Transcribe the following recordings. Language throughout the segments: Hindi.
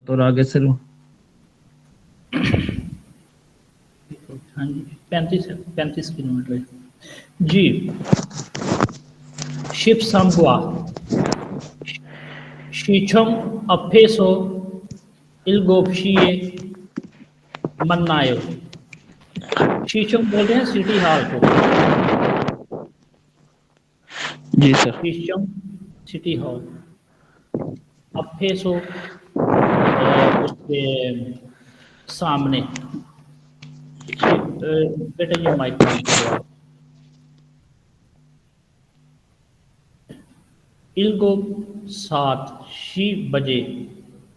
तो आगे से हाँ जी 35 किलोमीटर है जी। शिप संगवा शीछम अफेसो इलगोपशीए मन्नायो। शीशम बोल रहे हैं सिटी हॉल को। जी सर। शीशम सिटी हॉल। अफेसो उसके सामने। बेटा ये माइक बंद करो आप। इल्गो 7 बजे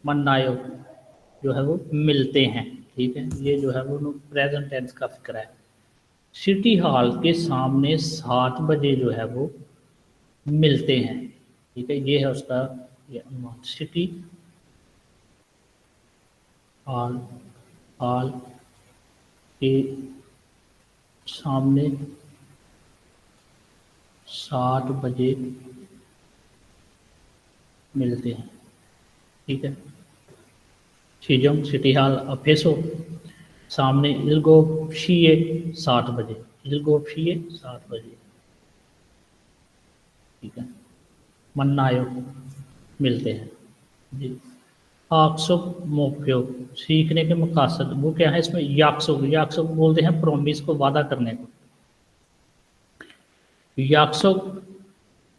मन्नायो जो है वो मिलते हैं। ठीक है, ये जो है वो प्रेजेंट टेंस का फिक्र है। सिटी हॉल के सामने 7 बजे जो है वो मिलते हैं। ठीक है, ये है उसका सिटी हॉल हॉल के सामने 7 बजे मिलते हैं। ठीक है, शीजम सिटी हॉल अफेसो सामने इल्गोपशीए 7 बजे। इल्गोपशीए 7 बजे। ठीक है, मन्नायो मिलते हैं जी। आक्सुक मोक्यो सीखने के मकासद वो क्या है इसमें। याक्सुक याक्सुक बोलते हैं प्रोमिस को, वादा करने को। याक्सुक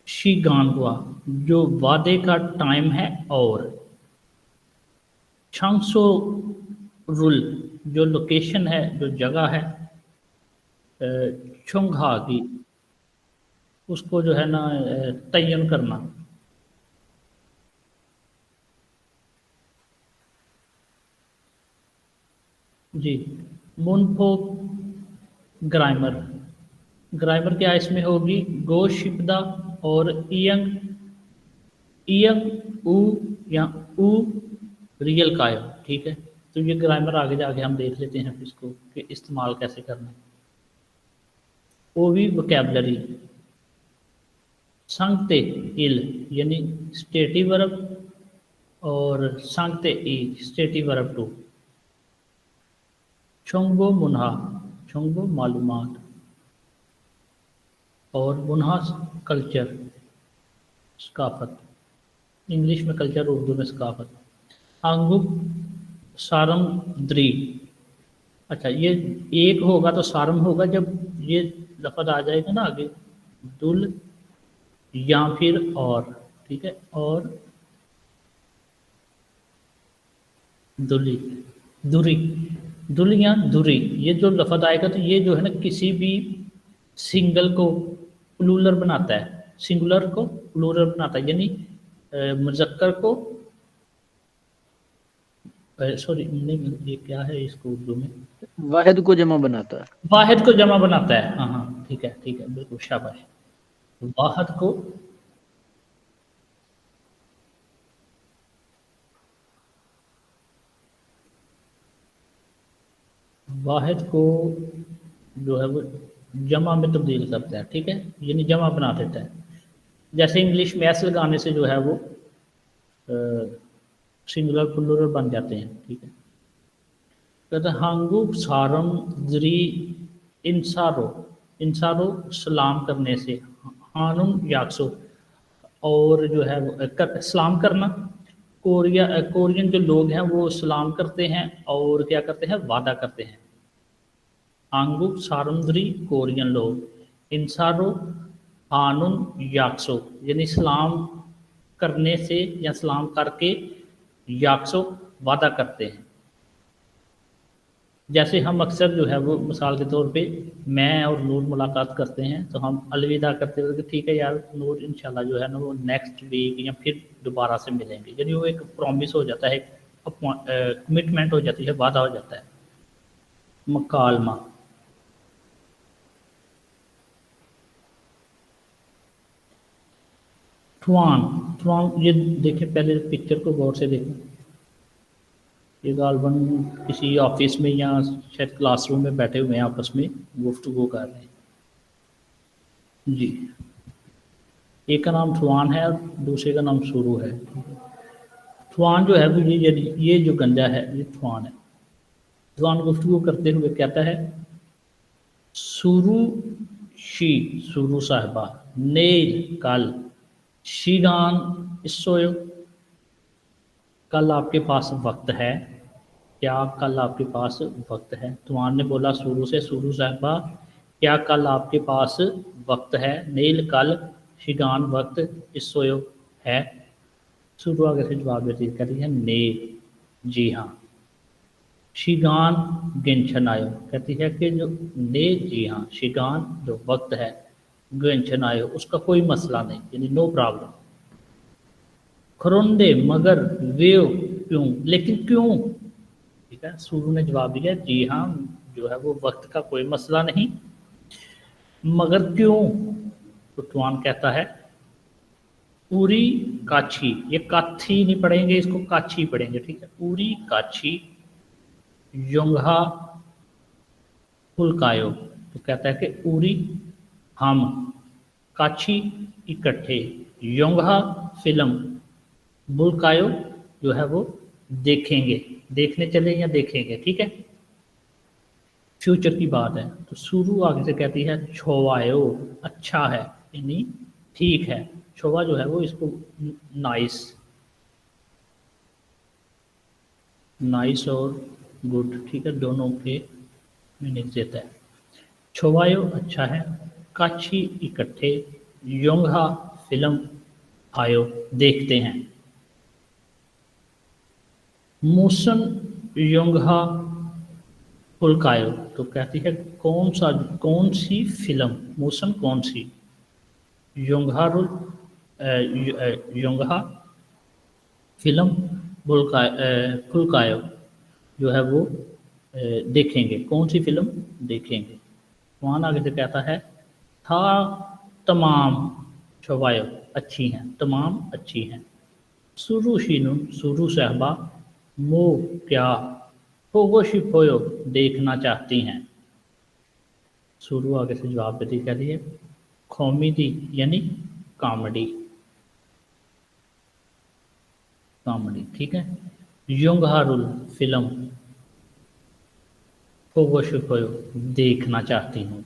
शीगानवा जो वादे का टाइम है। और छांगसो रुल जो लोकेशन है, जो जगह है छुंगहा की, उसको जो है ना तयन करना। जी। मुनफो ग्रामर ग्रामर क्या इसमें होगी। गो शिपदा और इयंग इयंग ऊ या ऊ रियल कायम। ठीक है, तो ये ग्रामर आगे जाके हम देख लेते हैं इसको कि इस्तेमाल कैसे करना है। वो भी वोकेबलरी संगते इल यानी स्टेटिव वर्ब और संगते ई स्टेटिव वर्ब टू। छोंगो मुन्हा छोंगो मालूमात और मुन्हा कल्चर सकाफत। इंग्लिश में कल्चर, उर्दू में सकाफत। आंगुक सारम द्री। अच्छा, ये एक होगा तो सारम होगा जब ये लफज आ जाएगा ना आगे, दुल या फिर और। ठीक है, और दुली दुरी दुल या दुरी ये जो लफज आएगा तो ये जो है ना किसी भी सिंगल को प्लूरल बनाता है, सिंगुलर को प्लूरल बनाता है। यानी मुजक्कर को सॉरी नहीं, ये क्या है इसको उर्दू में, वाहिद को जमा बनाता है। वाहिद को जमा बनाता है। हाँ हाँ ठीक है ठीक है, बिल्कुल शाबाश। वाहिद को वाहिद को जो है वो जमा में तब्दील करता है। ठीक है, यानी जमा बना देता है। जैसे इंग्लिश में एस लगाने से जो है वो सिंगुलर प्लूरल बन जाते हैं। ठीक है, कहते हैं हांगू सारम जरी इंसारो इंसारो सलाम करने से। हानुम याक्सो और जो है वो सलाम करना। कोरियन जो लोग हैं वो सलाम करते हैं और क्या करते हैं, वादा करते हैं। आंगुक सारुंद्री कोरियन लोग। इंसारो हानुन याक्सो यानी सलाम करने से या सलाम करके याक्सो वादा करते हैं। जैसे हम अक्सर जो है वो मिसाल के तौर पे मैं और नूर मुलाकात करते हैं तो हम अलविदा करते हुए कि ठीक है यार नूर इंशाल्लाह जो है ना वो नेक्स्ट वीक या फिर दोबारा से मिलेंगे। यानी वो एक प्रॉमिस हो जाता है, कमिटमेंट हो जाती है, वादा हो जाता है। मकालमा ठुआन ठुआन ये देखें, पहले पिक्चर को गौर से देखें। ये गालबन किसी ऑफिस में या शायद क्लासरूम में बैठे हुए हैं, आपस में गुफ्तगू कर रहे हैं जी। एक का नाम ठुआन है और दूसरे का नाम शुरू है। थवान जो है वो ये जो गंजा है ये थवान है। थवान गुफ्तगू करते हुए कहता है सुरु शी सुरु साहिबा नेल कल शीगान सोयो कल आपके पास वक्त है, क्या कल आपके पास वक्त है। तुमान ने बोला सुरु से सुरु साहिबा क्या कल आपके पास वक्त है। नील कल शिगान वक्त सोयो है। सुरु आगे से जवाब देती कह रही है नील जी हाँ। शिगान गिनछन आयो कहती है कि जो नील जी हाँ शिगान जो वक्त है गिनछन आयो उसका कोई मसला नहीं यानी नो प्रॉब्लम। खरुंदे मगर वे क्यों लेकिन क्यों, ठीक है। सुरु ने जवाब दिया जी हाँ जो है वो वक्त का कोई मसला नहीं मगर क्यों। तो तुआन कहता है पूरी काछी, ये काथी नहीं पढ़ेंगे इसको काछी पढ़ेंगे, ठीक है। पूरी काछी योंघा फुलकायो तो कहता है कि पूरी हम काछी इकट्ठे योंघा फिल्म बुलकायो जो है वो देखेंगे, देखने चले या देखेंगे, ठीक है। फ्यूचर की बात है तो शुरू आगे से कहती है छोवायो अच्छा है यानी ठीक है। छोवा जो है वो इसको नाइस नाइस और गुड, ठीक है, दोनों के मीनिंग देता है। छोवायो अच्छा है, काछी इकट्ठे, योंघा फिल्म आयो देखते हैं। मूसन योंघा फुलकायो तो कहती है कौन सी फिल्म, मूसन कौन सी, योंघा योंघा फिल्म फुलकायो जो है वो देखेंगे, कौन सी फिल्म देखेंगे। वहाँ आगे से कहता है था तमाम शवायो अच्छी हैं, तमाम अच्छी हैं। सुरु शीनु सुरु साहबा मो क्या फोगो शिपोयो देखना चाहती हैं। सुरु आगे से जवाब देती कहती है कॉमेडी यानी कॉमेडी, कॉमेडी, ठीक है। योंघारुल फिल्म फोगो शिपोयो देखना चाहती हूँ।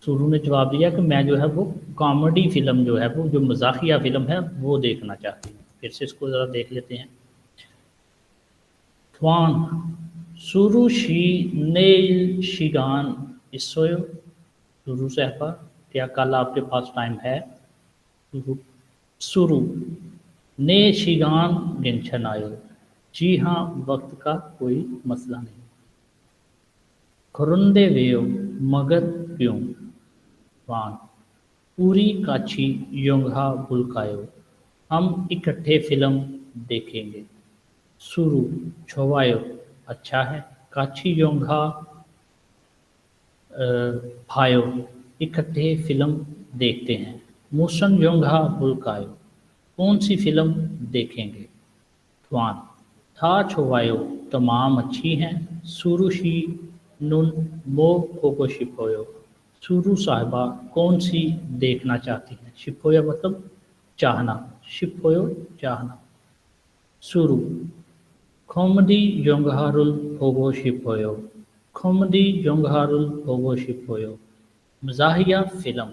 सुरु ने जवाब दिया कि मैं जो है वो कॉमेडी फिल्म जो है वो जो मजाकिया फिल्म है वो देखना चाहती हूँ। फिर से इसको ज़रा देख लेते हैं। थवान सुरु शी नेल शिगान इसोयो सुरु साहबा क्या कल आपके पास टाइम है। सुरु ने शिगान गिनछन आयो जी हाँ वक्त का कोई मसला नहीं। खुरुंदे वेयो मगर क्यों। वान पूरी काछी योंघा बुलकायो हम इकट्ठे फिल्म देखेंगे। सुरु छोवायो अच्छा है, काछी योंघा भायो इकट्ठे फिल्म देखते हैं। मूसन योंघा बुलकायो कौन सी फिल्म देखेंगे। थवान था छोवायो तमाम अच्छी हैं। सुरुशी नुन मो फोको शिपोयो सुरु साहिबा कौन सी देखना चाहती हैं। शिपोयो मतलब चाहना, शिपोयो चाहना। सुरु कॉमेडी योंघारुल फोगो शिपोयो कॉमेडी योंघारुल फोगो शिपोयो मजाहिया फिल्म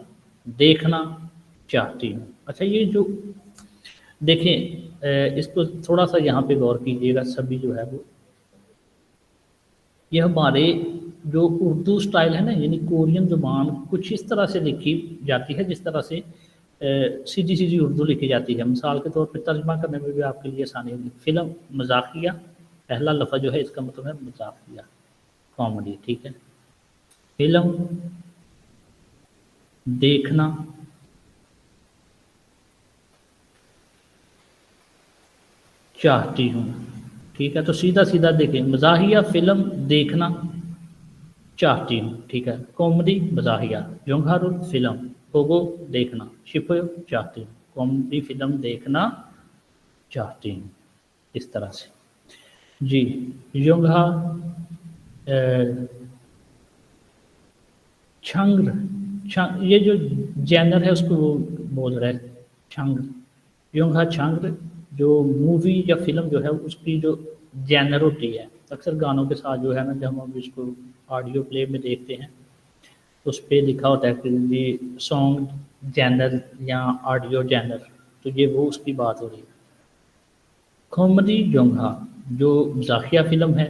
देखना चाहती हूँ। अच्छा ये जो देखें इसको थोड़ा सा यहाँ पे गौर कीजिएगा सभी जो है वो, ये हमारे जो उर्दू स्टाइल है ना यानी कोरियन ज़ुबान कुछ इस तरह से लिखी जाती है जिस तरह से सीधी सीधी उर्दू लिखी जाती है। मिसाल के तौर पे तर्जमा करने में भी आपके लिए आसानी होगी। फिल्म मजाकिया पहला लफ्ज़ जो है इसका मतलब है मजाकिया कॉमेडी, ठीक है। फिल्म देखना चाहती हूँ, ठीक है। तो सीधा सीधा देखें मजाहिया फिल्म देखना चाहती हूँ, ठीक है। कॉमेडी मजाहिया योंघारुल फिल्म फोगो देखना शिपोयो चाहती हूँ, कॉमेडी फिल्म देखना चाहती हूँ, इस तरह से जी। योंघा छंग्र ये जो जैनर है उसको वो बोल रहा है छंग्र। योंघा छंग्र जो मूवी या फिल्म जो है उसकी जो जैनर होती है, अक्सर गानों के साथ जो है ना, जब हम इसको ऑडियो प्ले में देखते हैं तो उस पर लिखा होता है कि ये सॉन्ग जैनर या ऑडियो जैनर, तो ये वो उसकी बात हो रही है। कॉमेडी जोंघा जो जाकिया फिल्म है,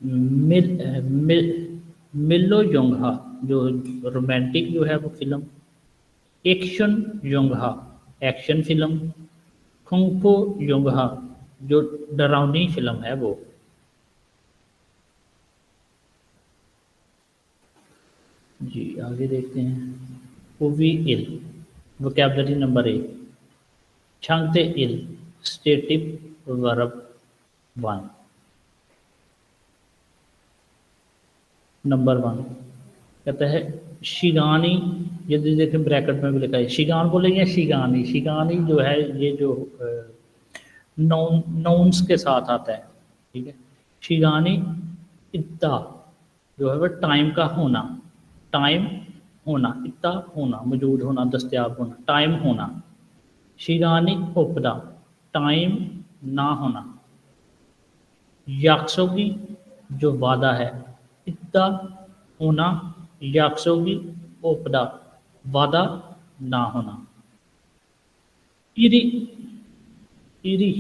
मिल, मिल मिल्लो जोंघा जो रोमांटिक जो है वो फिल्म, एक्शन जोंघा एक्शन फिल्म, कुंग-फू जोंघा जो डरावनी फिल्म है वो। जी आगे देखते हैं। ओवी इल वोकैबुलरी नंबर 1, छांगते इल स्टेटिव वर्ब 1। नंबर 1 कहता है शिगानी, ये देखें ब्रैकेट में भी लिखा है शिगान बोलेंगे या शिगानी। शिगानी जो है ये जो नाउन्स के साथ आता है, ठीक है। शिगानी इत्ता जो है वह टाइम का होना, टाइम होना, इत्ता होना, मौजूद होना, दस्तयाब होना, टाइम होना। शिगानी उपदा टाइम ना होना। याक्सोगी जो वादा है, इत्ता होना, याक्सोगी उपदा वादा ना होना। इरी इरी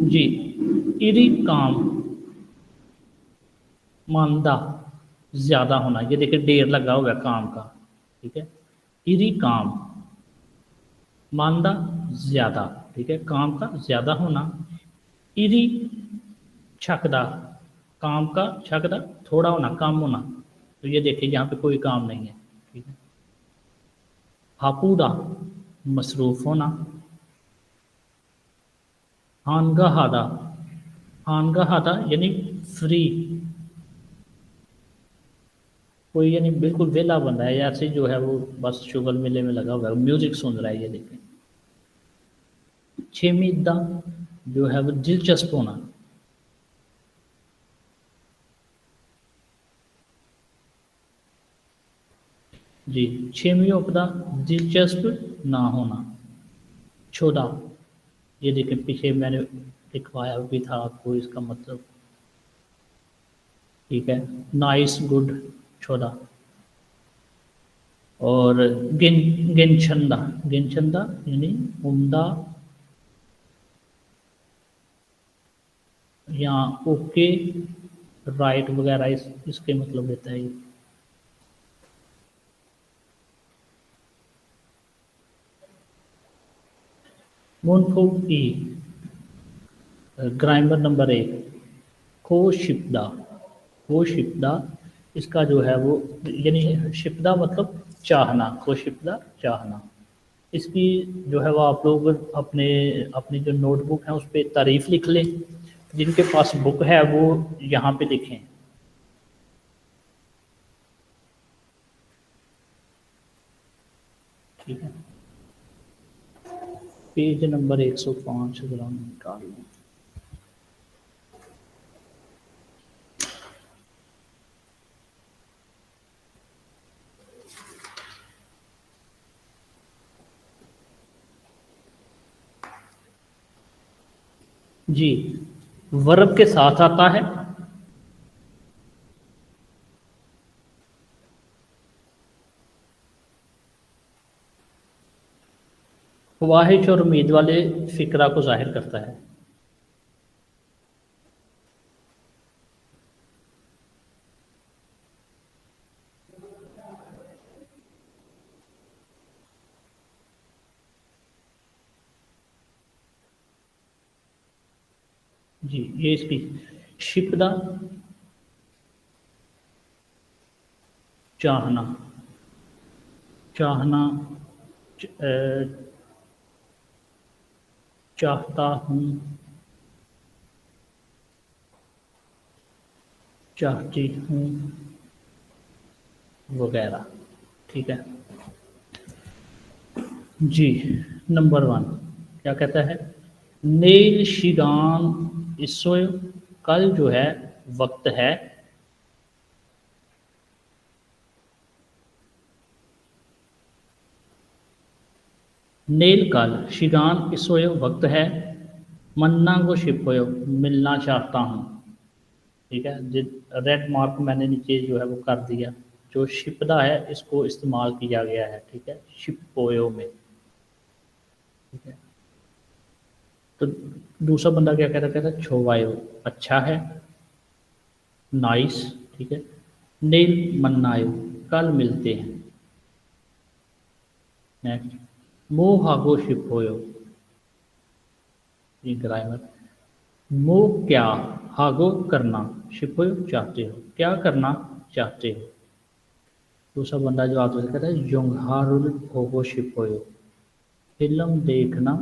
जी इरी काम मांदा ज्यादा होना, ये देखिए ढेर लगा हुआ है काम का, ठीक है। इरी काम मांदा ज्यादा, ठीक है, काम का ज्यादा होना। इरी छकदा काम का छकदा थोड़ा होना, कम होना, तो ये देखिए यहाँ पे कोई काम नहीं है, ठीक है। हापूडा मसरूफ होना। हानगाहादा हानगाहादा यानी फ्री, कोई यानी बिल्कुल वेला बंदा है, ऐसे जो है वो बस शुगर मेले में लगा हुआ है, म्यूजिक सुन रहा है, ये देखें। छेमीदा जो है वो दिलचस्प होना। जी छेमी उपदा दिलचस्प ना होना। छोदा ये देखें पीछे मैंने लिखवाया भी था आपको इसका मतलब, ठीक है। Nice good छोदा। और गिनछंदा गिनछंदा यानी उम्दा या ओके राइट वगैरह इसके मतलब देता है ये। मोनफो ई ग्रामर नंबर 1 खोशिप्दा खोशिप्दा इसका जो है वो यानी शिप्दा मतलब चाहना, खोशिप्दा चाहना। इसकी जो है वो आप लोग अपने अपनी जो नोटबुक है उस पर तारीफ लिख लें, जिनके पास बुक है वो यहाँ पे लिखें। ठीक है, पेज नंबर 105 अगर हम निकाल लें। जी वर्ब के साथ आता है ख्वाहिश और उम्मीद वाले फिक्रा को जाहिर करता है। जी ये इसकी शिपदा चाहना, चाहना चाहता हूँ, चाहती हूँ वगैरह, ठीक है। जी नंबर 1 क्या कहता है, नेल शिगान इसोय कल जो है वक्त है, नेल काल शिगान इसोयो वक्त है, मन्ना को शिपोयो मिलना चाहता हूँ। ठीक है, रेड मार्क मैंने नीचे जो है वो कर दिया। जो शिपदा है इसको इस्तेमाल किया गया है, ठीक है, शिपोयो में। ठीक है, तो दूसरा बंदा क्या कह रहा, कहता है छोवायो अच्छा है, नाइस, ठीक है, नील मन्नायो कल मिलते हैं। नेक्स्ट, मो हागो शिपोयो, ये ग्रामर। मो क्या, हागो करना, शिपोयो चाहते हो, क्या करना चाहते हो। दूसरा बंदा जो आप कहता है योंगहारुल होगो शिपोयो, फिल्म देखना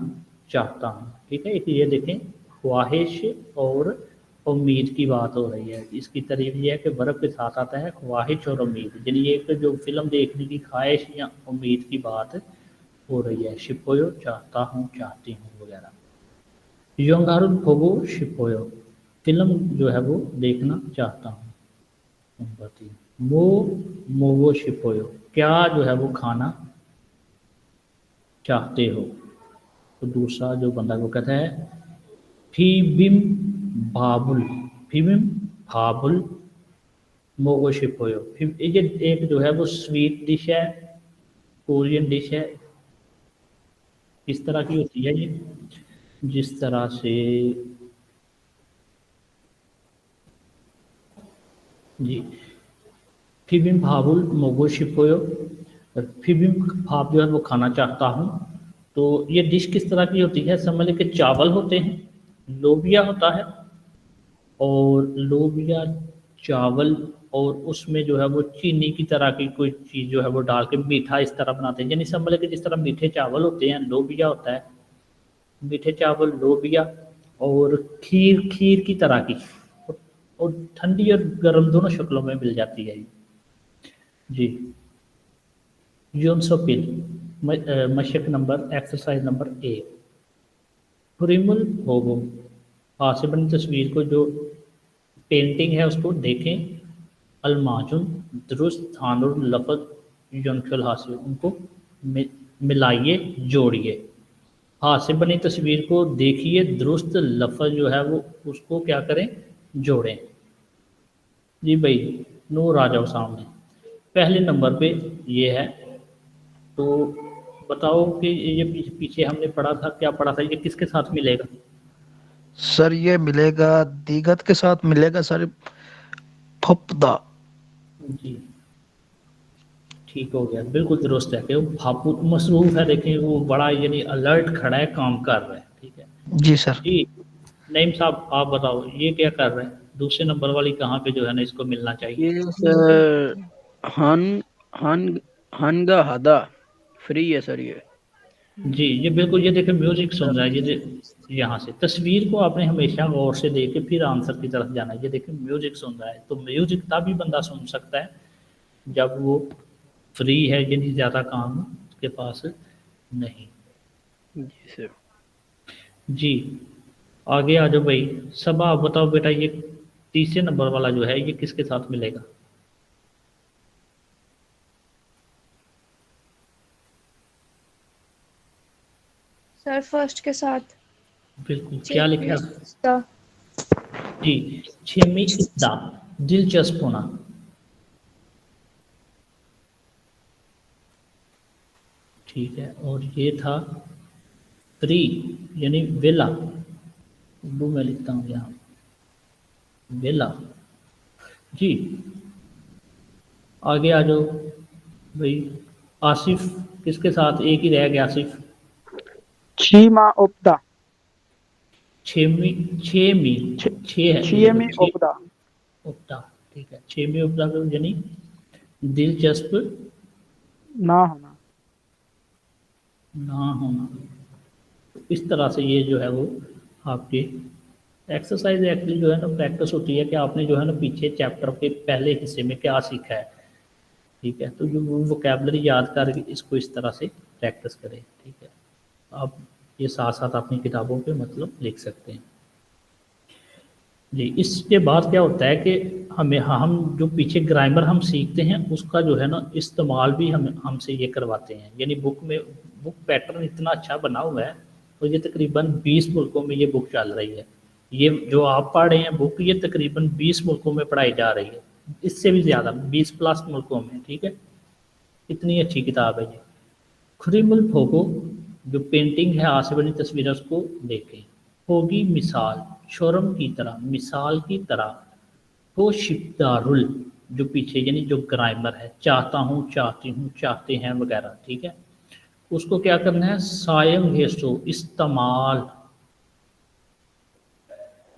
चाहता हूँ। ठीक है, एक ये देखें ख्वाहिश और उम्मीद की बात हो रही है। इसकी तारीफ ये है कि वर्ब के साथ आता है ख्वाहिश और उम्मीद, यानी एक जो फिल्म देखने की ख्वाहिश या उम्मीद की बात हो रही है। शिपोयो चाहता हूँ, चाहती हूँ वगैरह। योंगारुल फोगो शिपोयो, फिल्म जो है वो देखना चाहता हूँ। नंबर 3, मो मोगो शिपोयो, क्या जो है वो खाना चाहते हो। तो दूसरा जो बंदा वो कहता है फीबिम भाबुल, फीबिम भाबुल मोगो शिपोयो। ये एक जो है वो स्वीट डिश है, कोरियन डिश है। किस तरह की होती है ये, जिस तरह से जी फीबिम भाबुल मोगो शिपोयो, फीबिम भाप जो है वो खाना चाहता हूँ। तो ये डिश किस तरह की होती है, समझ लें कि चावल होते हैं, लोबिया होता है, और लोबिया चावल, और उसमें जो है वो चीनी की तरह की कोई चीज़ जो है वो डाल के मीठा इस तरह बनाते हैं। यानी समझ लें कि जिस तरह मीठे चावल होते हैं, लोबिया होता है, मीठे चावल लोबिया, और खीर खीर की तरह की, और ठंडी और गर्म दोनों शक्लों में मिल जाती है ये। जी, यूनसोपिल मशक नंबर एक्सरसाइज नंबर 1। हुरिमुल होगो, हाथ से बनी तस्वीर को जो पेंटिंग है उसको देखें। अलमाजुन दुरुस्त थानुर लफज युनखल हासिल, उनको मिलाइए, जोड़िए। हाथ से बनी तस्वीर को देखिए, दुरुस्त लफज जो है वो उसको क्या करें, जोड़ें। जी भाई, नूर आ जाओ सामने। पहले नंबर पे ये है, तो बताओ कि ये पीछे पीछे हमने पढ़ा था, क्या पढ़ा था, ये किसके साथ मिलेगा। सर ये मिलेगा, दीगत के साथ मिलेगा सर, फुप्दा। जी, ठीक हो गया, बिल्कुल दुरुस्त है कि वो भापू मसरूफ है, देखें वो बड़ा यानी अलर्ट खड़ा है, काम कर रहा है। ठीक है जी सर। जी, नईम साहब आप बताओ ये क्या कर रहे हैं, दूसरे नंबर वाली कहाँ पे जो है ना इसको मिलना चाहिए। ये सर हन हन हनगा हदा फ्री है सर ये। जी, ये बिल्कुल, ये देखें म्यूजिक सुन सर रहा है, यहाँ से तस्वीर को आपने हमेशा गौर से देख के फिर आंसर की तरफ जाना है। ये देखें म्यूजिक सुन रहा है, तो म्यूजिक तभी बंदा सुन सकता है जब वो फ्री है, यानी ज़्यादा काम उसके पास नहीं। जी सर। जी, आगे आ जाओ भाई। सब आप बताओ बेटा, ये तीसरे नंबर वाला जो है ये किसके साथ मिलेगा। सर फर्स्ट के साथ। बिल्कुल, क्या लिखा है। चेक जी, छेमी इस्दा, दिलचस्प होना। ठीक है, और ये था फ्री, यानी वेला, उर्दू में लिखता हूँ यहाँ वेला। जी, आगे आ जाओ भाई। आसिफ किसके साथ, एक ही रह गया आसिफ। छीमा उपदा, छेमी, छेमी, छः है ये देखो, छीमी छः उपदा, उपदा। ठीक है, छेमी उपदा को यानी दिलचस्प ना होना। ना होना। तो इस तरह से ये जो है वो आपके एक्सरसाइज एक्चुअली जो है ना प्रैक्टिस होती है कि आपने जो है ना पीछे चैप्टर के पहले हिस्से में क्या सीखा है। ठीक है, तो जो वोकैबलरी याद करके इसको इस तरह से प्रैक्टिस करें। ठीक है, आप ये साथ साथ अपनी किताबों पे मतलब लिख सकते हैं। जी, इसके बाद क्या होता है कि हम जो पीछे ग्रामर हम सीखते हैं उसका जो है ना इस्तेमाल भी हमसे ये करवाते हैं। यानी बुक पैटर्न इतना अच्छा बना हुआ है और ये तकरीबन 20 मुल्कों में ये बुक चल रही है। ये जो आप पढ़ रहे हैं बुक, ये तकरीबन 20 मुल्कों में पढ़ाई जा रही है, इससे भी ज़्यादा 20 प्लस मुल्कों में। ठीक है, इतनी अच्छी किताब है ये। खुरीमुल फोगो जो पेंटिंग है, हाथ से बनी तस्वीर है, उसको देखें। होगी मिसाल शोरम की तरह, मिसाल की तरह। तो शिपदारुल जो पीछे यानी जो ग्रामर है, चाहता हूँ, चाहती हूँ, चाहते हैं वगैरह। ठीक है, उसको क्या करना है, सायम हेसो इस्तेमाल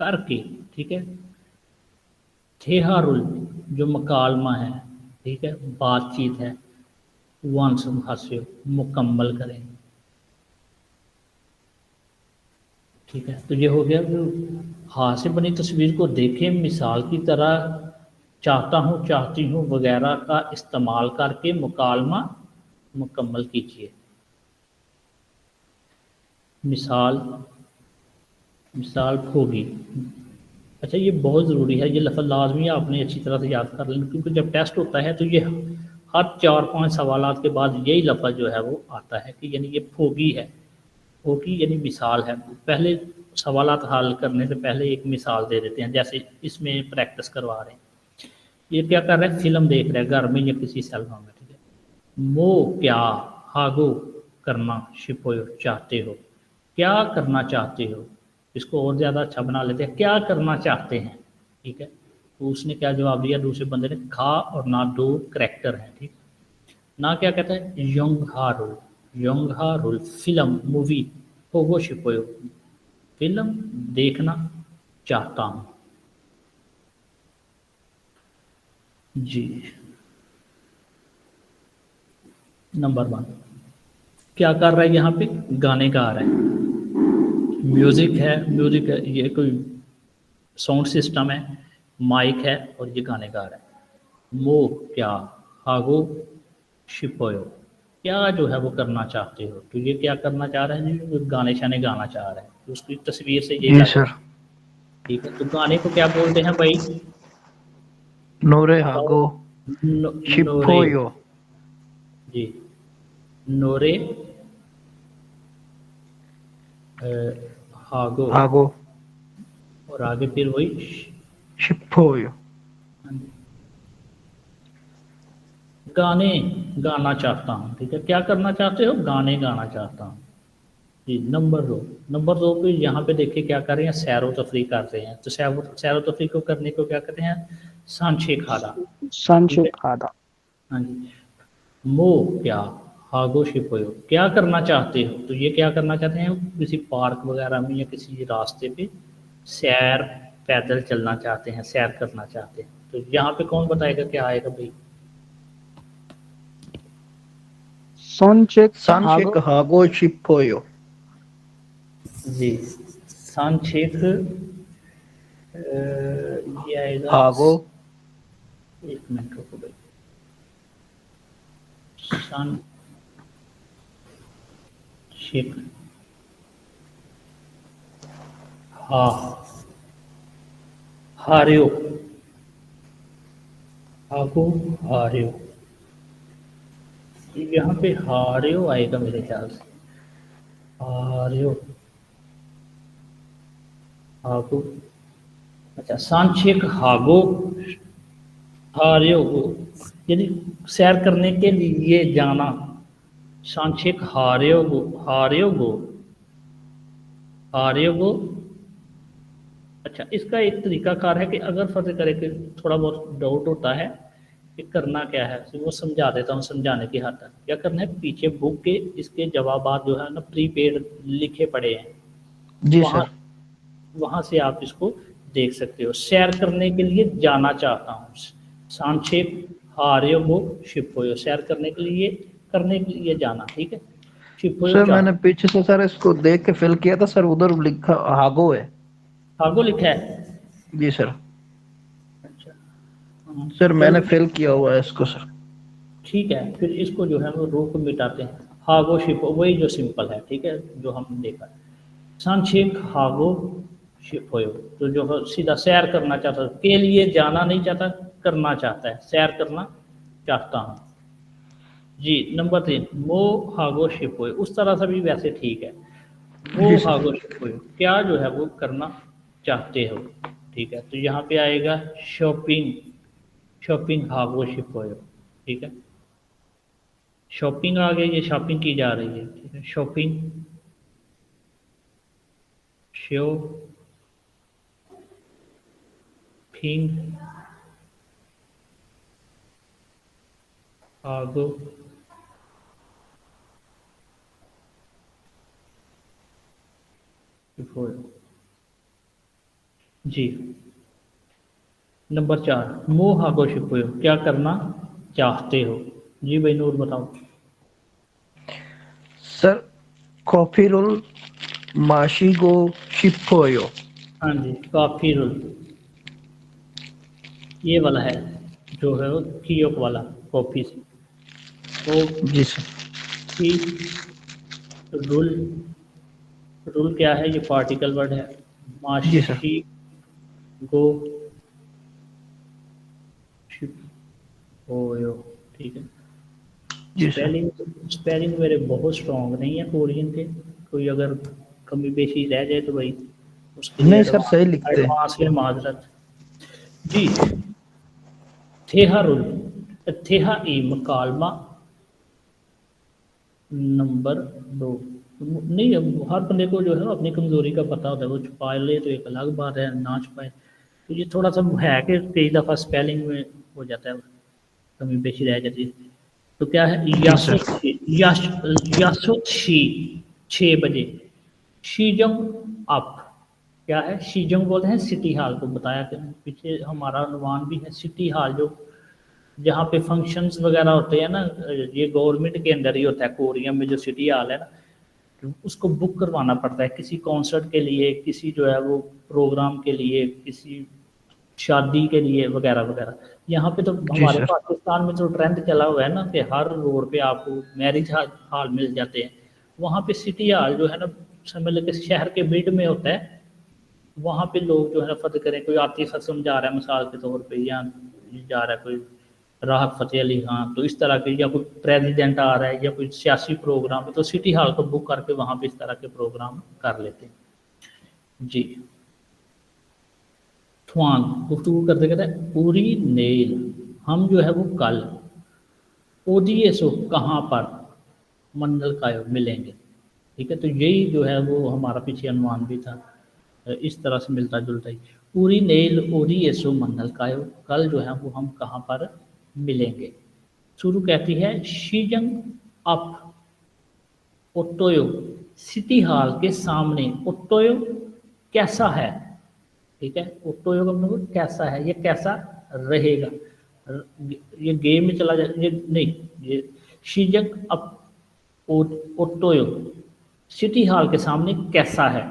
करके। ठीक है, थेहारुल जो मकालमा है, ठीक है, बातचीत है, वंश हास्य मुकम्मल करें। ठीक है, तो ये हो गया हाथ से बनी तस्वीर को देखें, मिसाल की तरह, चाहता हूँ, चाहती हूँ वगैरह का इस्तेमाल करके मुकालमा मुकम्मल कीजिए। मिसाल होगी। अच्छा, ये बहुत ज़रूरी है, ये लफ्ज़ लाजमी आपने अच्छी तरह से याद कर लेना, क्योंकि जब टेस्ट होता है तो ये हर 4-5 सवालात के बाद यही लफ्ज़ जो है वो आता है कि यानी ये फोगी है। फोगी यानी मिसाल है। पहले सवालात हल करने से पहले एक मिसाल दे देते हैं, जैसे इसमें प्रैक्टिस करवा रहे हैं। ये क्या कर रहे हैं, फिल्म देख रहे हैं घर में या किसी सेलफोन में। ठीक है, मो क्या हागो करना, शिपोयो चाहते हो, क्या करना चाहते हो। इसको और ज़्यादा अच्छा बना लेते हैं, क्या करना चाहते हैं। ठीक है, तो उसने क्या जवाब दिया, दूसरे बंदे ने, खा और ना दो करैक्टर हैं। ठीक, ना क्या कहता है, योंगहारुल फिल्म मूवी होगो शिपोयो, फिल्म देखना चाहता हूँ। जी, नंबर 1 क्या कर रहा है, यहाँ पे गाने गा रहा है, म्यूजिक है, ये कोई साउंड सिस्टम है, माइक है और ये गाने गा रहा है। मो क्या हागो शिपोयो, क्या जो है वो करना चाहते हो। तो ये क्या करना चाह रहा है जी, गाने शाने गाना चाह रहा है, तो उसकी तस्वीर से यही जी लग सर। रहा है। ठीक है, तो गाने को क्या बोलते हैं भाई, नोरे बताओ। हागो नोरे, शिपोयो। जी, नोरे हागो, हागो और आगे फिर वही शिपोयो। गाने गाना चाहता हूँ। ठीक है, क्या करना चाहते हो, गाने गाना चाहता हूँ। जी, नंबर 2 पे यहाँ पे देखिए क्या कर रहे हैं, सैरो तफरी कर रहे हैं। तो सैरो तफरी को करने को क्या कहते हैं, सांछे खादा। ठीक है, संक्षिप्त आधा। हाँ जी। मो क्या हागो शिपोयो, क्या करना चाहते हो। तो ये क्या करना चाहते हैं, किसी पार्क वगैरह में या किसी रास्ते पे सैर, पैदल चलना चाहते हैं, सैर करना चाहते हैं। तो यहाँ पे कौन बताएगा क्या आएगा भाई, संक्षिप्त सांशिक हागो हागो शिपोयो। जी, सांक्षेप ये आएगा, हागो एक मिनट रुको भाई, सांक्षेप, हा हार्यो, हागो हार्यो, यहाँ पे हार्यो आएगा मेरे ख्याल से, हार्यो हागो। अच्छा, सांक्षेप हागो हार्यो गो, यानी सैर करने के लिए जाना, सांक्षेप हार्यो गो, हार्यो गो, हार्यो गो। अच्छा, इसका एक तरीकाकार है कि अगर फर्ज करे कि थोड़ा बहुत डाउट होता है कि करना क्या है, तो वो समझा देता हूँ, समझाने की हद तक। क्या करना है, पीछे बुक के इसके जवाबात जो है ना प्रीपेड लिखे पड़े हैं, जी वहाँ सर। वहाँ से आप इसको देख सकते हो। सैर करने के लिए जाना चाहता हूँ, सांक्षेप हार्यो गो शिपोयो, सैर करने के लिए जाना। ठीक है, शिपोयो सर मैंने चाहता, पीछे से सर इसको देख के फिल किया था सर, उधर लिखा हागो है। हागो लिखा है। जी सर। अच्छा, हाँ, सर मैंने चलो फिल किया हुआ है इसको सर। ठीक है, फिर इसको जो है वो रो को मिटाते हैं, हागो शिप वही जो सिंपल है। ठीक है, जो हमने देखा, संक्षेप हागो शिप हो, तो जो सीधा सैर करना चाहता, के लिए जाना नहीं चाहता, करना चाहता है, सैर करना चाहता हूँ। जी नंबर 3 मो हागो शिप हो, उस तरह से भी वैसे ठीक है। वो जी सर। हागो शिप हो, क्या जो है वो करना चाहते हो, ठीक है। तो यहाँ पे आएगा शॉपिंग, शॉपिंग हागो शिप हो, ठीक है। शॉपिंग आ गई, ये शॉपिंग की जा रही है, ठीक है। शॉपिंग शॉपिंग हागो शिप हो। जी नंबर 4 मोह हागो शिप हो, क्या करना चाहते हो। जी भाई नूर बताओ। सर कॉफी रोल माशी गो शिपोयो। हाँ जी काफ़ी रुल, ये वाला है जो है वो कियोक वाला, कॉफ़ी से। वो जी सर। की रुल, रुल क्या है, ये पार्टिकल वर्ड है। जी सर। माशी गो शिप ओयो, ठीक है। जी सर। स्पेलिंग, स्पेलिंग मेरे बहुत स्ट्रॉन्ग नहीं है कोरियन के, कोई अगर कमी पेशी रह जाए तो भाई उसके लिए नहीं सर, एडवांस सही लिखते हैं। एडवांस में माजरत। जी थेहा रुल, थेहा ई मकालमा नंबर 2। नहीं, अब हर बंदे को जो है ना अपनी कमज़ोरी का पता होता है, वो छुपा ले तो एक अलग बात है, ना छुपाए तो ये थोड़ा सा है कि कई दफ़ा स्पेलिंग में हो जाता है, कमी पेशी रह जाती है। तो क्या है जी सर। यासुशी 6 बजे, शीजंग अप, क्या है शीजंग बोलते हैं सिटी हॉल को, बताया कि पीछे हमारा अनुमान भी है, सिटी हॉल जो जहाँ पे फंक्शंस वगैरह होते हैं ना, ये गवर्नमेंट के अंदर ही होता है, कोरिया में जो सिटी हॉल है ना, तो उसको बुक करवाना पड़ता है किसी कॉन्सर्ट के लिए, किसी जो है वो प्रोग्राम के लिए, किसी शादी के लिए वगैरह वगैरह। यहाँ पे तो जी हमारे सर। पाकिस्तान में तो ट्रेंड चला हुआ है ना कि हर रोड पे आपको मैरिज हॉल मिल जाते हैं। वहाँ पे सिटी हॉल जो है ना, समझ लो कि शहर के मिड में होता है, वहाँ पे लोग जो है ना फतेह करें, कोई आतिफ असलम जा रहा है मिसाल के तौर पे, या जा रहा है कोई राहत फ़तेह अली खान, तो इस तरह के, या कोई प्रेसिडेंट आ रहा है या कोई सियासी प्रोग्राम है, तो सिटी हॉल को बुक करके वहाँ पे इस तरह के प्रोग्राम कर लेते हैं। जी थ्वान गुफ्तगू करते कहते हैं पूरी नेल, हम जो है वो कल ओडीएसओ कहाँ पर मंडल कायो मिलेंगे, ठीक है। तो यही जो है वो हमारा पीछे अनुमान भी था, इस तरह से मिलता जुलता ही। पूरी नेल ओडीएसओ मंडल कायो, कल जो है वो हम कहाँ पर मिलेंगे। शुरू कहती है शीजंग अप ओटोयो, सिटी हॉल के सामने, ओटोयो कैसा है, ठीक है। ओटोयो का मतलब कैसा है, ये कैसा रहेगा, ये गेम में चला जाए, ये नहीं, ये शीजंग अप ओटोयो सिटी हॉल के सामने कैसा है,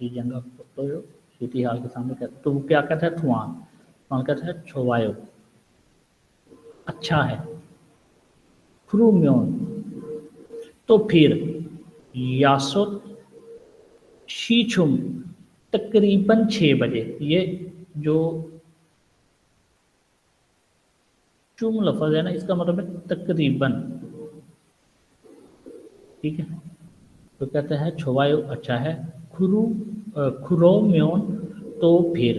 शीजंग अप ओटोयो सिटी हॉल के सामने कैसा, तो वो क्या कहता है थुआन, थुआन कहता है छोवायो, अच्छा है। फ्रूम्योन, तो फिर यासुत शीछुम तकरीबन 6 बजे, ये जो चुम लफ्ज है ना, इसका मतलब है तकरीबन, ठीक है। तो कहते हैं छोवायो अच्छा है, खुरोम्योन, तो फिर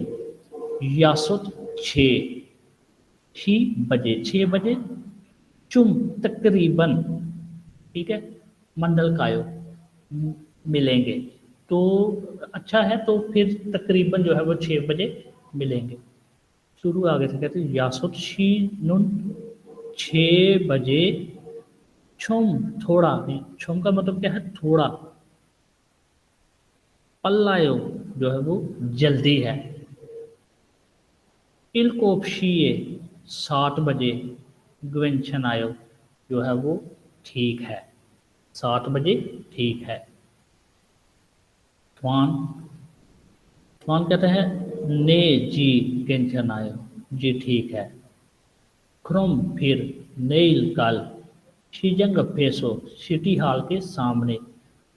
यासुत 6 बजे, 6 बजे चुम तकरीबन, ठीक है, मंडल कायो मिलेंगे, तो अच्छा है, तो फिर तकरीबन जो है वो 6 बजे मिलेंगे। शुरू आगे से कहते हैं यासुत शी नुन 6 बजे, छुम थोड़ा, छुम का मतलब क्या है थोड़ा, पल्लायो जो है वो जल्दी है, इलकोपशीय 7 बजे, ग्वेंशन आयो जो है वो ठीक है, 7 बजे ठीक है। थ्वान, थ्वान कहते हैं ने जी गेंशन आयो, जी ठीक है। ख्रुम फिर, नेल कल, शीजंग फेसो सिटी हॉल के सामने,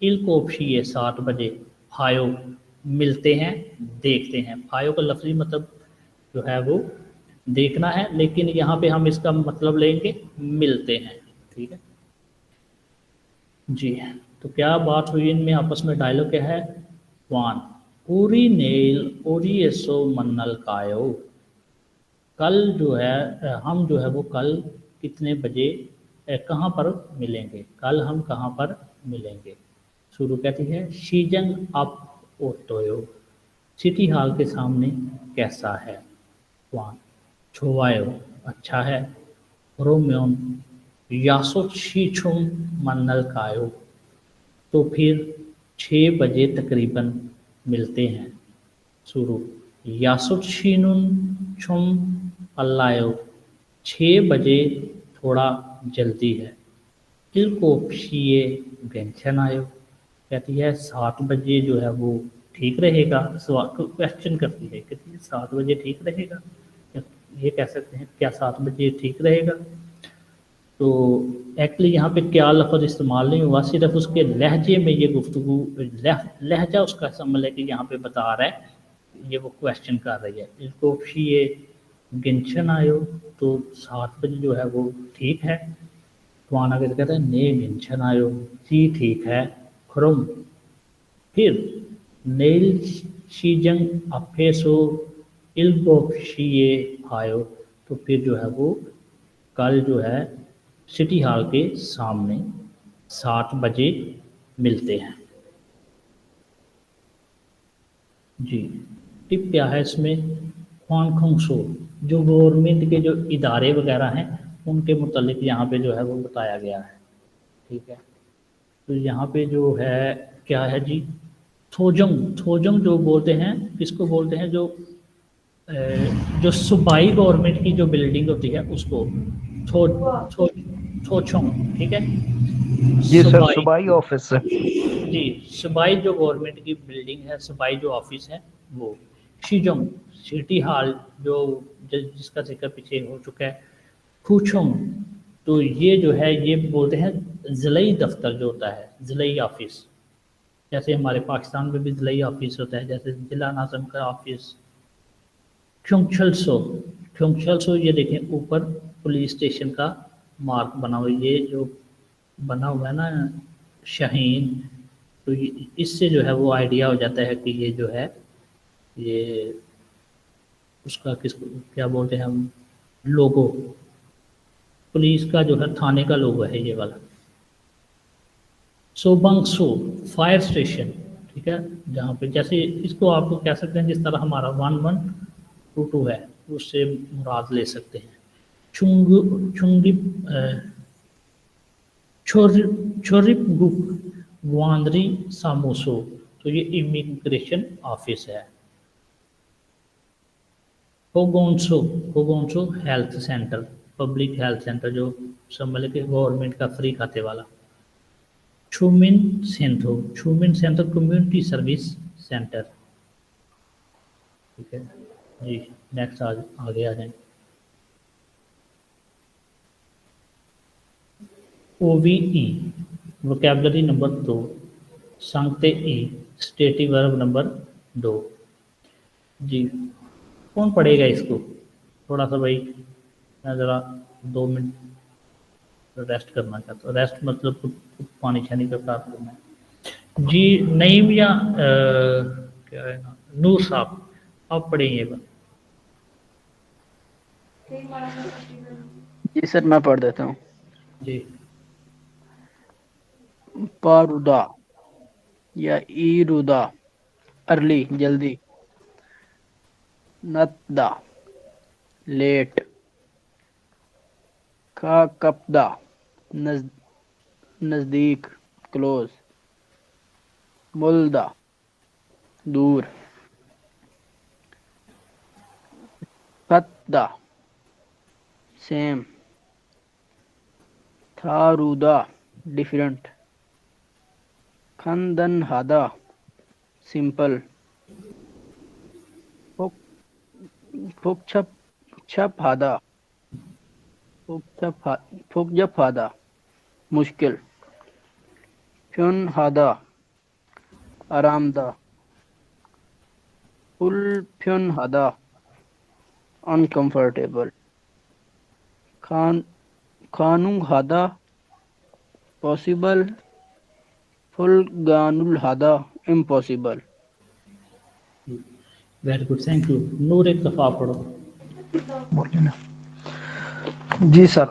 इलकोपशीय 7 बजे, हायो मिलते हैं, देखते हैं। फायो का लफ्ज़ी मतलब जो है वो देखना है, लेकिन यहाँ पे हम इसका मतलब लेंगे मिलते हैं। ठीक है जी। तो क्या बात हुई इनमें आपस में, डायलॉग क्या है? वन पूरी नेल ओरी एसो मन्नल कायो। कल जो है हम जो है वो कल कितने बजे कहाँ पर मिलेंगे, कल हम कहाँ पर मिलेंगे। शुरू कहती है शीजंग अप ओटोयो, सिटी हॉल के सामने कैसा है। वहाँ छोवायो अच्छा है, रोम्योन यासो शीछुम मन्नल कायो, तो फिर 6 बजे तकरीबन मिलते हैं। शुरू यासुशिनुन छुम अल्लायो, 6 बजे थोड़ा जल्दी है। इल्कोपशिए व्यंजन आयो, कहती है 7 बजे जो है वो ठीक रहेगा। सवाल क्वेश्चन करती है, कहती है 7 बजे ठीक रहेगा, ये कह सकते हैं क्या 7 बजे ठीक रहेगा। तो एक्चुअली यहाँ पे क्या लफ्ज़ इस्तेमाल नहीं हुआ, सिर्फ उसके लहजे में ये गुफ्तगू लहजा उसका समझ है कि यहाँ पे बता रहा है, ये वो क्वेश्चन कर रही है। इसको ये गिनशन आयो, तो 7 बजे जो है वो ठीक है। तो आना के कहता है ने गिनशन आयो, जी ठीक है। खुरम फिर नेल शीजंग अफेसो इल्गोफिए आयो, तो फिर जो है वो कल जो है सिटी हॉल के सामने 7 बजे मिलते हैं। जी। टिप क्या है इसमें? ख्वानखोंगसो, जो गवर्नमेंट के जो इदारे वगैरह हैं उनके मुतालिक यहाँ पे जो है वो बताया गया है। ठीक है, तो यहाँ पे जो है क्या है जी, थोजंग, थोजंग जो बोलते हैं किसको बोलते हैं, जो सूबाई गवर्नमेंट की जो बिल्डिंग होती है उसको थो थो थोचोंग। ठीक है, जी सर, सूबाई, सूबाई ऑफिस से। जी सूबाई जो गवर्नमेंट की बिल्डिंग है, सूबाई जो ऑफिस है वो। शिजोंग सिटी हॉल जो जिसका जिक्र पीछे हो चुका है। खुचोंग, तो ये जो है ये बोलते हैं ज़िलाई दफ्तर जो होता है, ज़िलाई ऑफिस। जैसे हमारे पाकिस्तान में भी ज़िलाई ऑफिस होता है, जैसे ज़िला नाज़म का ऑफिस। ख्योंगछलसो, ख्योंगछलसो ये देखें ऊपर पुलिस स्टेशन का मार्क बना हुआ, ये जो बना हुआ है ना शाहीन, तो इससे जो है वो आइडिया हो जाता है कि ये जो है ये उसका किसको क्या बोलते हैं हम, लोगो, पुलिस का जो है थाने का लोगो है ये वाला। सोबंगसो फायर स्टेशन, ठीक है, जहाँ पे जैसे इसको आप कह सकते हैं जिस तरह हमारा 1122 है उससे मुराद ले सकते हैं। चुंगी छोरिपगुक वांदरी सामोसो, तो ये इमिग्रेशन ऑफिस है। होगोंसो, होगोंसो health centre, public health centre जो समझ लें कि गवर्नमेंट का फ्री खाते वाला। छुमिन सेंथो, छुमिन सेंटर कम्युनिटी सर्विस सेंटर। ठीक है जी, नेक्स्ट आगे आ जाए। OVE वोकेबलरी नंबर 2, संगते ई स्टेटिव वर्ब नंबर 2। जी, कौन पढ़ेगा इसको? थोड़ा सा भाई मैं ज़रा 2 मिनट रेस्ट करना चाहता हूँ। रेस्ट मतलब कुछ पानी छानी का साथ करना है। जी नईम या क्या है ना, नूर साहब आप पढ़ेंगे। जी सर, मैं पढ़ देता हूँ। जी पारुदा या ईरुदा, अर्ली जल्दी। नतदा लेट। का कपदा नजदीक क्लोज। मुल्दा दूर। फतदा सेम। थारूदा डिफरेंट। खंदन हादा सिंपल। फुक फुक छप हादा फुक जप हादा मुश्किल। फ्युन हादा आरामदा। 불편하다, uncomfortable. खान खानुहादा, possible. फुलगानुलहादा, impossible. Very good, thank you. Noor एक दफ़ा पढ़ो। बोलिए ना। जी सर।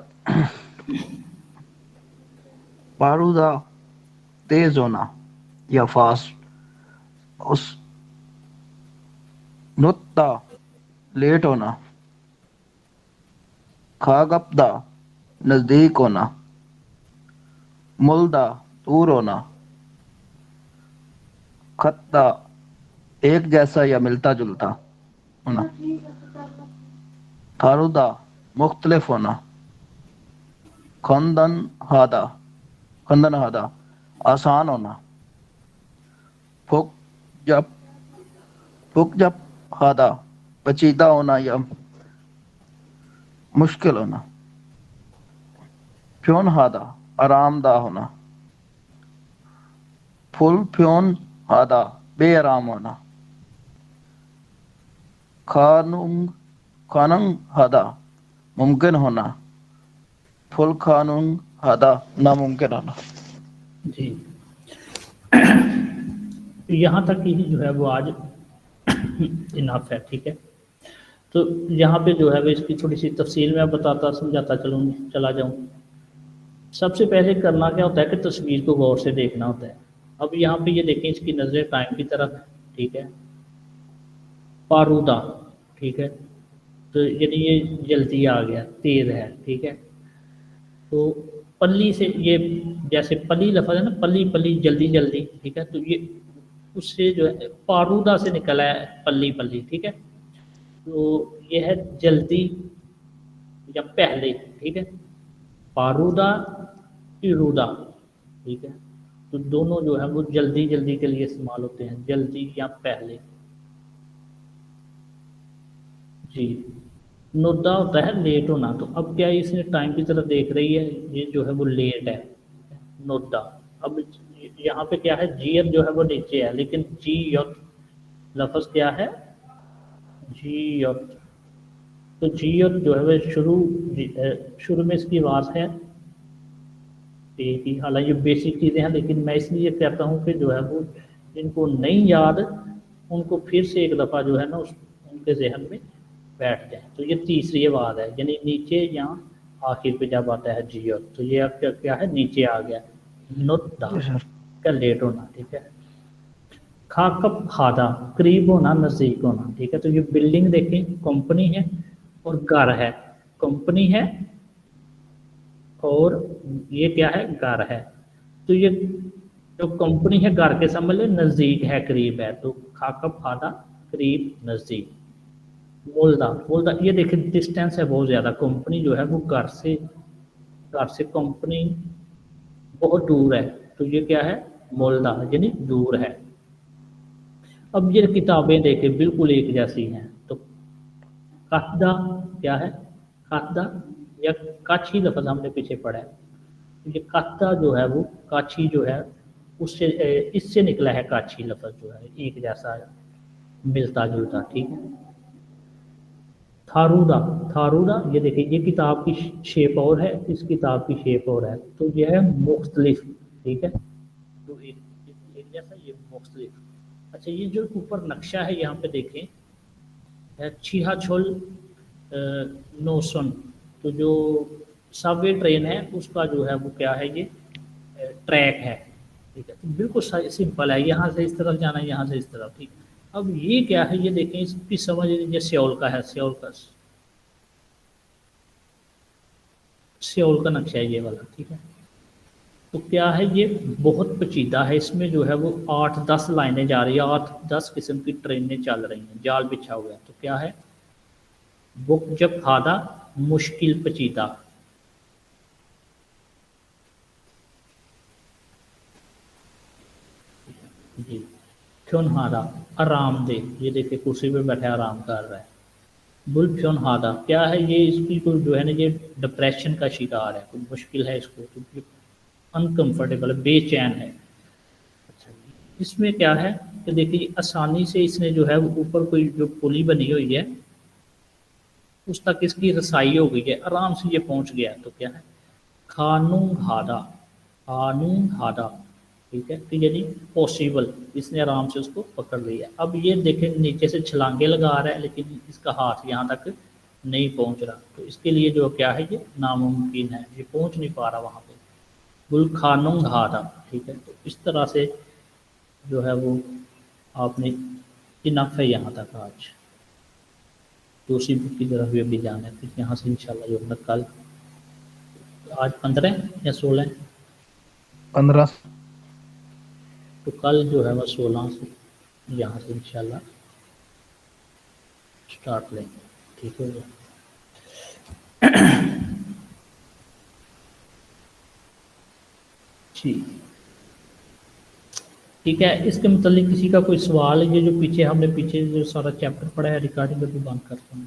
बारूदा तेज होना या फास्ट, उस नुत्ता लेट होना, खागप्दा नजदीक होना, मुल्दा दूर होना, खत्ता एक जैसा या मिलता जुलता होना, थारुदा मुख्तलिफ होना, खंदन हादा आसान होना, फुक जब हादा पेचीदा होना या मुश्किल होना, फ्योन हादा आरामदा होना, फुल फ्योन हादा बेआराम होना, खानंग हादा मुमकिन होना, फुल खानुंग हादा नामुमकिन होना। जी, यहाँ तक ही जो है वो आज इनाफ है, ठीक है। तो यहाँ पे जो है वो इसकी थोड़ी सी तफसील में बताता समझाता चला जाऊँ। सबसे पहले करना क्या होता है कि तस्वीर को गौर से देखना होता है। अब यहाँ पे ये देखें, इसकी नज़रें टाइम की तरफ, ठीक है। पारूदा, ठीक है, तो यानी ये जल्दी आ गया, तेज़ है, ठीक है। तो पल्ली से ये जैसे पली लफ्ज़ है ना, पली पली जल्दी जल्दी, ठीक है, तो ये उससे जो है पारूदा से निकला है पल्ली पल्ली, ठीक है। तो ये है जल्दी या पहले, ठीक है। पारूदा इरूदा, ठीक है, तो दोनों जो है वो जल्दी जल्दी के लिए इस्तेमाल होते हैं, जल्दी या पहले। जी, नुदा होता है लेट होना। तो अब क्या है, इसने टाइम की तरफ देख रही है, ये जो है वो लेट है, नुदा। अब यहाँ पे क्या है, जीर जो है वो नीचे है, लेकिन जी यत लफ्ज़ क्या है, जी यत। तो जी यत जो है वो शुरू में इसकी आवाज़ है एक ही। हालांकि बेसिक चीज़ें हैं, लेकिन मैं इसलिए कहता हूँ कि जो है वो जिनको नहीं याद उनको फिर से एक दफ़ा जो है ना उनके जहन में बैठ जाए। तो ये तीसरी आवाज़ है, यानी नीचे यहाँ आखिर पे जब आता है जियो, तो ये अब क्या है, नीचे आ गया, नुदा का लेट होना, ठीक है। खाकब हादा करीब होना, नज़दीक होना, ठीक है। तो ये बिल्डिंग देखें, कंपनी है और घर है, कंपनी है और ये क्या है, घर है। तो ये जो कंपनी है घर के समझ ले नज़दीक है, करीब है, तो खाकब हादा करीब नज़दीक। मोल्दा ये देखिए डिस्टेंस है बहुत ज़्यादा, कंपनी जो है वो घर से कंपनी बहुत दूर है, तो ये क्या है, मोल्दा यानी दूर है। अब ये किताबें देखें बिल्कुल एक जैसी हैं, तो कादा क्या है, कादा या काछी लफ्ज़ हमने पीछे पढ़ा है, तो ये कादा जो है वो काछी जो है उससे इससे निकला है, काछी लफ्ज़ जो है एक जैसा मिलता जुलता, ठीक है। थारूदा ये देखिए, ये किताब की शेप और है, इस किताब की शेप और है, तो ये है मुख्तलिफ, ठीक है। तो एक जैसा, ये मुख्तलिफ। अच्छा, ये जो ऊपर नक्शा है यहाँ पे देखें, छिहा छोल नोसन, तो जो सबवे ट्रेन है उसका जो है वो क्या है, ये ट्रैक है, ठीक है। तो बिल्कुल सिंपल है, यहाँ से इस तरफ जाना, यहाँ से इस तरफ, ठीक है। अब ये क्या है, ये देखें, इसकी समझ लीजिए सियोल का है, सियोल का नक्शा है ये वाला, ठीक है। तो क्या है, ये बहुत पेचीदा है, इसमें जो है वो 8-10 लाइनें जा रही है, 8-10 किस्म की ट्रेनें चल रही हैं, जाल बिछा हुआ है। तो क्या है, बुक जब खादा मुश्किल पेचीदा, जी। फ्योन हादा आरामदेह, ये देखिए कुर्सी पे बैठे आराम कर रहा है। बुल फ्योन हादा क्या है, ये इसकी कोई जो है ना, ये डिप्रेशन का शिकार है, कोई मुश्किल है इसको, क्योंकि अनकंफर्टेबल है, बेचैन है। अच्छा, इसमें क्या है कि देखिए आसानी से इसने जो है वो ऊपर कोई जो पुली बनी हुई है उस तक इसकी रसाई हो गई है, आराम से ये पहुंच गया। तो क्या है, खानुंग हादा, ठीक है, तो यानी पॉसिबल, इसने आराम से उसको पकड़ लिया। अब ये देखें नीचे से छलांगे लगा रहा है लेकिन इसका हाथ यहाँ तक नहीं पहुंच रहा, तो इसके लिए जो क्या है ये नामुमकिन है, ये पहुंच नहीं पा रहा वहाँ पे। गुल खानुंग हादा, ठीक है, तो इस तरह से जो है वो आपने इनफ है यहाँ तक आज। दूसरी बुक की तरफ भी अभी जाना है, फिर यहाँ से इंशाल्लाह जो है कल, आज 15 या 16 है, 15। तो कल जो है वह 16 से यहाँ से इंशाल्लाह स्टार्ट लेंगे, ठीक है। ठीक है, इसके मतलब किसी का कोई सवाल है? ये जो पीछे हमने पीछे जो सारा चैप्टर पढ़ा है रिकॉर्डिंग अभी बंद करता हूँ।